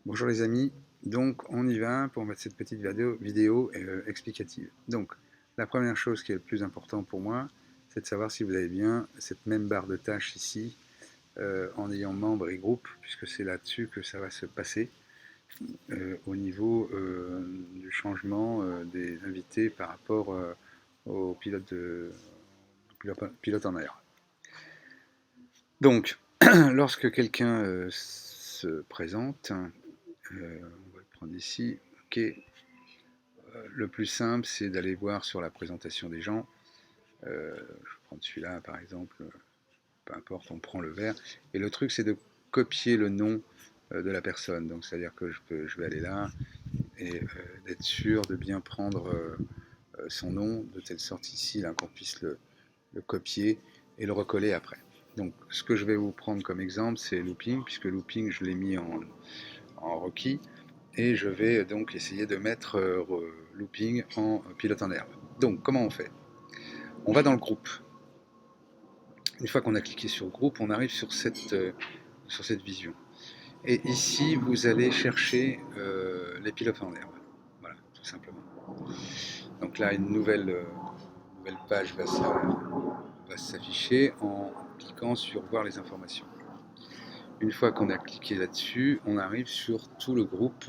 Bonjour les amis, donc on y va pour mettre cette petite vidéo explicative. Donc la première chose qui est le plus important pour moi, c'est de savoir si vous avez bien cette même barre de tâches ici en ayant membres et groupes, puisque c'est là-dessus que ça va se passer au niveau du changement des invités par rapport au pilote en air. Donc, lorsque quelqu'un se présente, on va le prendre ici, ok. Le plus simple, c'est d'aller voir sur la présentation des gens. Je vais prendre celui-là, par exemple, peu importe, on prend le vert. Et le truc, c'est de copier le nom de la personne. Donc, c'est-à-dire que je vais aller là et d'être sûr de bien prendre son nom, de telle sorte ici qu'on puisse le copier et le recoller après. Donc, ce que je vais vous prendre comme exemple, c'est looping, puisque looping, je l'ai mis en requis. Et je vais donc essayer de mettre looping en pilote en herbe. Donc comment on fait? On va dans le groupe. Une fois qu'on a cliqué sur le groupe, on arrive sur cette vision. Et ici, vous allez chercher les pilotes en herbe. Voilà, tout simplement. Donc là, une nouvelle page va s'afficher en cliquant sur voir les informations. Une fois qu'on a cliqué là-dessus, on arrive sur tout le groupe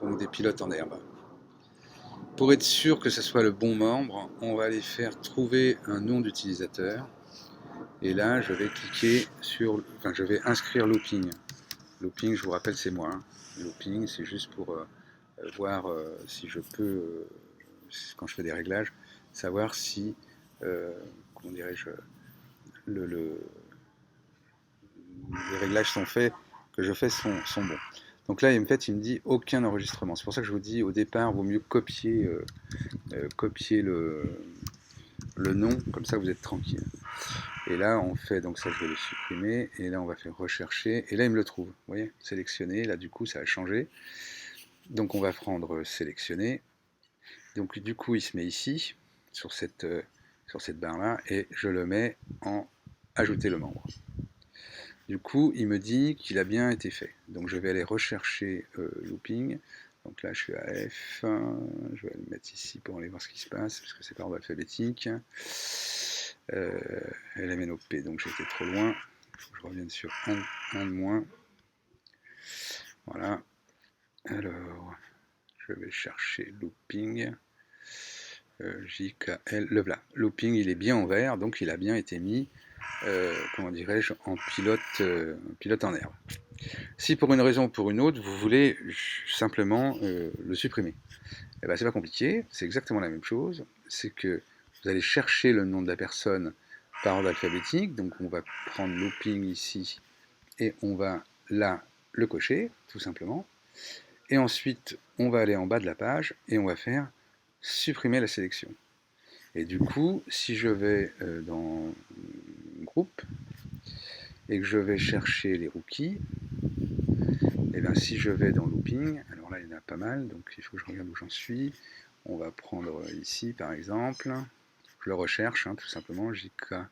donc des pilotes en herbe. Pour être sûr que ce soit le bon membre, on va aller faire trouver un nom d'utilisateur. Et là, je vais cliquer sur, je vais inscrire looping. Looping, je vous rappelle, c'est moi. Looping, c'est juste pour voir si je peux, quand je fais des réglages, savoir si, comment dirais-je, les réglages sont faits, que je fais sont bons. Donc là, en fait, il me dit aucun enregistrement. C'est pour ça que je vous dis au départ, il vaut mieux copier le nom, comme ça vous êtes tranquille. Et là on fait, donc ça je vais le supprimer, et là on va faire rechercher, et là il me le trouve, vous voyez, sélectionner, là du coup ça a changé. Donc on va prendre sélectionner, donc du coup il se met ici, sur cette barre là, et je le mets en ajouter le membre. Du coup il me dit qu'il a bien été fait, donc je vais aller rechercher looping. Donc là je suis à F, je vais le mettre ici pour aller voir ce qui se passe, parce que c'est par ordre alphabétique. LMNOP, donc j'étais trop loin. Il faut que je revienne sur un de moins. Voilà. Alors, je vais chercher looping. JKL, le voilà. Looping, il est bien en vert, donc il a bien été mis, comment dirais-je, en pilote en herbe. Si pour une raison ou pour une autre, vous voulez simplement le supprimer, eh ben, c'est pas compliqué, c'est exactement la même chose. C'est que vous allez chercher le nom de la personne par ordre alphabétique, donc on va prendre looping ici et on va là le cocher, tout simplement. Et ensuite, on va aller en bas de la page et on va faire supprimer la sélection. Et du coup, si je vais dans groupe et que je vais chercher les rookies, et bien si je vais dans looping, alors là il y en a pas mal, donc il faut que je regarde où j'en suis. On va prendre ici par exemple, je le recherche tout simplement, JKLM,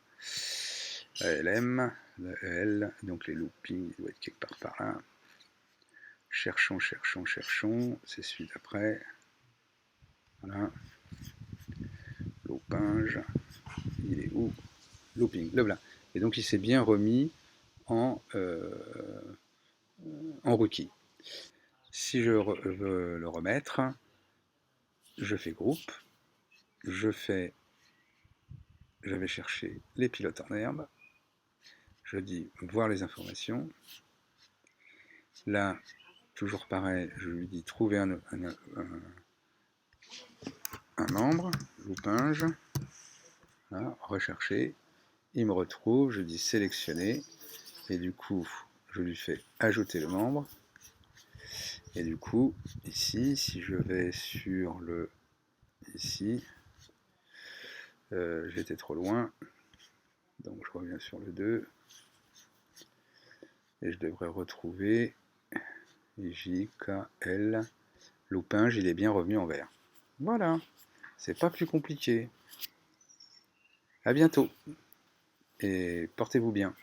L, donc les loopings, il doit être quelque part par là. Cherchons, cherchons, cherchons, c'est celui d'après. Voilà. Loopinge, il est où? Looping, le voilà. Et donc il s'est bien remis en rookie. Si je veux le remettre, je fais groupe, je vais chercher les pilotes en herbe, je dis voir les informations. Là, toujours pareil, je lui dis trouver un membre, loopinge, là, rechercher, il me retrouve, je dis sélectionner, et du coup, je lui fais ajouter le membre, et du coup, ici, si je vais sur le, ici, j'étais trop loin, donc je reviens sur le 2, et je devrais retrouver JKL, loopinge, il est bien revenu en vert. Voilà, c'est pas plus compliqué. À bientôt, et portez-vous bien.